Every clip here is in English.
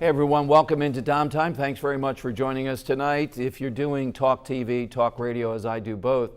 Hey everyone, welcome into DomTime. Thanks very much for joining us tonight. If you're doing talk TV, talk radio, as I do both,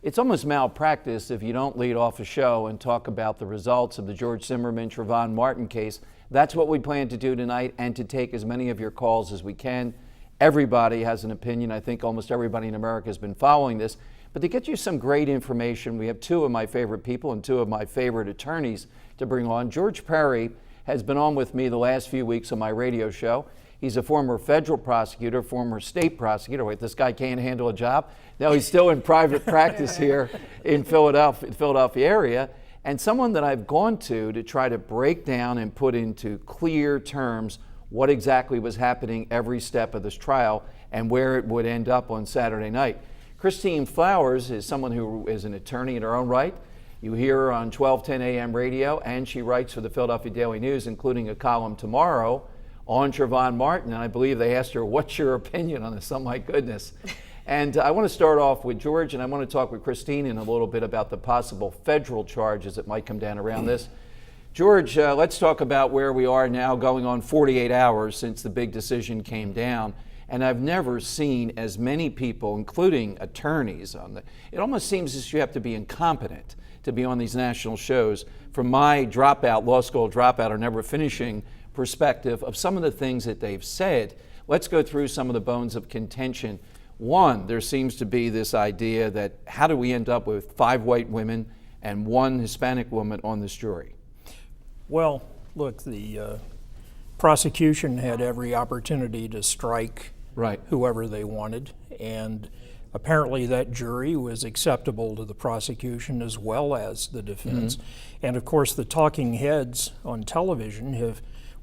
it's almost malpractice if you don't lead off a show and talk about the results of the George Zimmerman, Trayvon Martin case. That's what we plan to do tonight, and to take as many of your calls as we can. Everybody has an opinion. I think almost everybody in America has been following this. But to get you some great information, we have two of my favorite people and two of my favorite attorneys to bring on. George Perry has been on with me the last few weeks on my radio show. He's a former federal prosecutor, former state prosecutor. Wait, this guy can't handle a job? No, he's still in private practice here in Philadelphia area, and someone that I've gone to try to break down and put into clear terms what exactly was happening every step of this trial and where it would end up on Saturday night. Christine Flowers is someone who is an attorney in her own right. You hear her on 1210 AM radio, and she writes for the Philadelphia Daily News, including a column tomorrow on Trayvon Martin. And I believe they asked her, what's your opinion on this? Oh my goodness. And I want to start off with George, and I want to talk with Christine in a little bit about the possible federal charges that might come down around this. George, let's talk about where we are now, going on 48 hours since the big decision came down. And I've never seen as many people, including attorneys, it almost seems as if you have to be incompetent to be on these national shows. From my law school dropout, or never finishing perspective of some of the things that they've said, let's go through some of the bones of contention. One, there seems to be this idea that how do we end up with 5 white women and 1 Hispanic woman on this jury? Well, look, the prosecution had every opportunity to strike whoever they wanted, and apparently that jury was acceptable to the prosecution as well as the defense. And of course the talking heads on television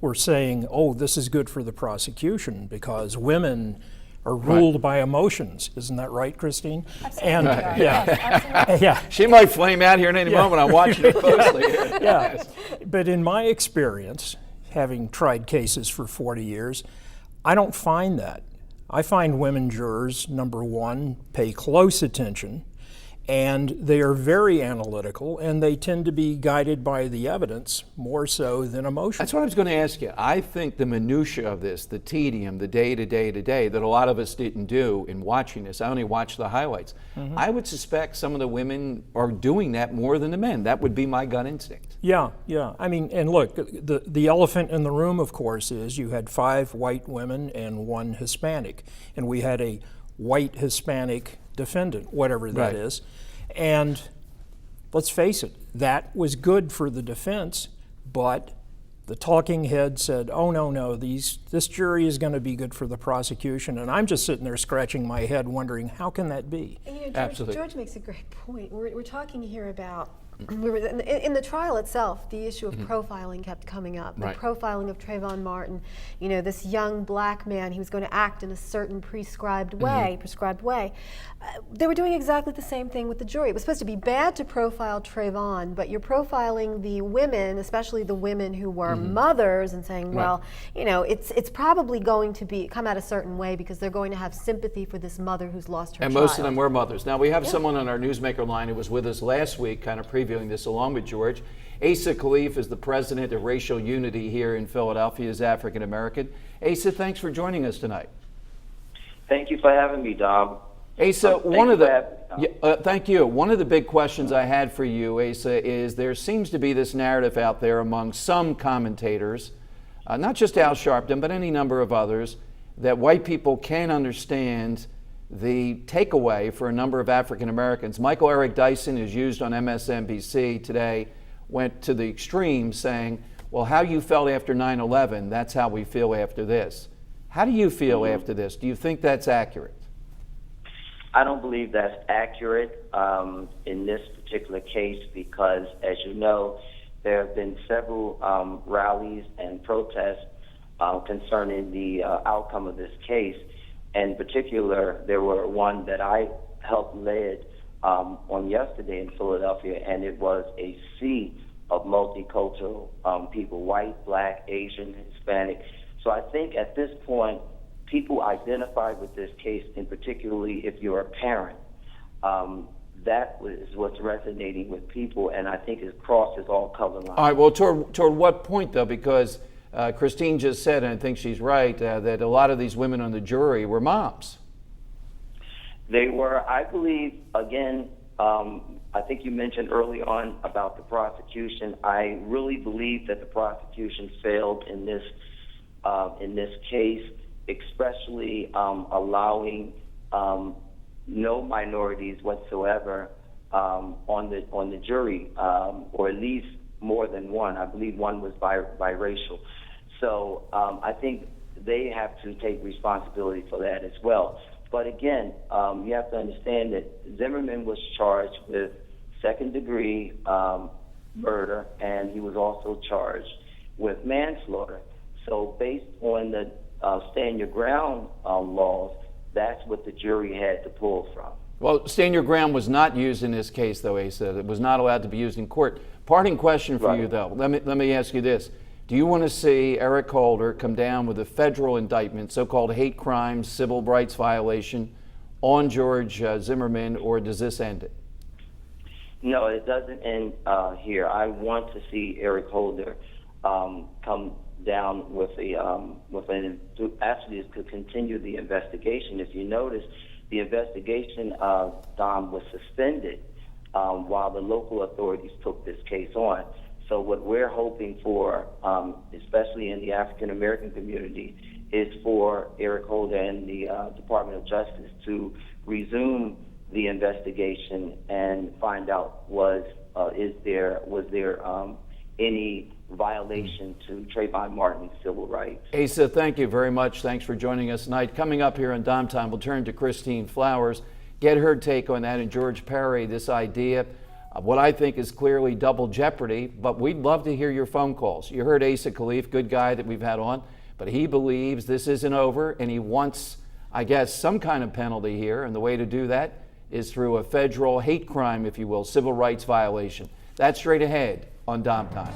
were saying, oh, this is good for the prosecution because women are ruled by emotions. Isn't that right, Christine? Absolutely. And Yeah. She might flame out here in any moment. I'm watching it closely. Yeah. But in my experience, having tried cases for 40 years, I don't find that. I find women jurors, number one, pay close attention, and they are very analytical, and they tend to be guided by the evidence more so than emotion. That's what I was going to ask you. I think the minutia of this, the tedium, the day to day to day, that a lot of us didn't do in watching this. I only watched the highlights. I would suspect some of the women are doing that more than the men. That would be my gut instinct. Yeah. I mean, and look, the elephant in the room, of course, is you had 5 white women and 1 Hispanic, and we had a white Hispanic defendant, whatever that is. And let's face it, that was good for the defense, but the talking head said, oh, no, this jury is going to be good for the prosecution. And I'm just sitting there scratching my head wondering, how can that be? And, Absolutely. George makes a great point. We're talking here about, in the trial itself, the issue of profiling kept coming up. The profiling of Trayvon Martin, this young black man, he was going to act in a certain prescribed way. They were doing exactly the same thing with the jury. It was supposed to be bad to profile Trayvon, but you're profiling the women, especially the women who were mothers, and saying, well, it's probably going to come out a certain way because they're going to have sympathy for this mother who's lost her child. And most of them were mothers. Now, we have someone on our Newsmaker line who was with us last week, kind of previewing this along with George. Asa Khalif is the president of Racial Unity here in Philadelphia, is African American. Asa, thanks for joining us tonight. Thank you for having me, Dom. Asa, thank you. One of the big questions I had for you, Asa, is there seems to be this narrative out there among some commentators, not just Al Sharpton, but any number of others, that white people can't understand the takeaway for a number of African Americans. Michael Eric Dyson, who's used on MSNBC today, went to the extreme saying, well, how you felt after 9/11, that's how we feel after this. How do you feel after this? Do you think that's accurate? I don't believe that's accurate in this particular case because, as you know, there have been several rallies and protests concerning the outcome of this case. In particular, there were one that I helped lead on yesterday in Philadelphia, and it was a sea of multicultural people, white, black, Asian, Hispanic. So I think at this point, people identify with this case, and particularly if you're a parent. That is what's resonating with people, and I think it crosses all color lines. All right, well, toward what point, though? Because Christine just said, and I think she's right, that a lot of these women on the jury were moms. They were, I believe, again, I think you mentioned early on about the prosecution. I really believe that the prosecution failed in this case, especially allowing no minorities whatsoever on the jury, or at least more than one. I believe one was biracial. So I think they have to take responsibility for that as well. But again, you have to understand that Zimmerman was charged with second-degree murder, and he was also charged with manslaughter. So based on the stand your ground laws, that's what the jury had to pull from. Well, stand your ground was not used in this case, though, Asa. It was not allowed to be used in court. Parting question for you, though. Let me ask you this. Do you want to see Eric Holder come down with a federal indictment, so-called hate crime, civil rights violation, on George Zimmerman, or does this end it? No, it doesn't end here. I want to see Eric Holder come down with actually to continue the investigation. If you notice, the investigation Dom was suspended while the local authorities took this case on. So what we're hoping for, especially in the African American community, is for Eric Holder and the Department of Justice to resume the investigation and find out was there any violation to Trayvon Martin's civil rights. Asa, thank you very much. Thanks for joining us tonight. Coming up here on DomTime, we'll turn to Christine Flowers, get her take on that, and George Perry, this idea of what I think is clearly double jeopardy, but we'd love to hear your phone calls. You heard Asa Khalif, good guy that we've had on, but he believes this isn't over, and he wants, I guess, some kind of penalty here, and the way to do that is through a federal hate crime, if you will, civil rights violation. That's straight ahead on DomTime.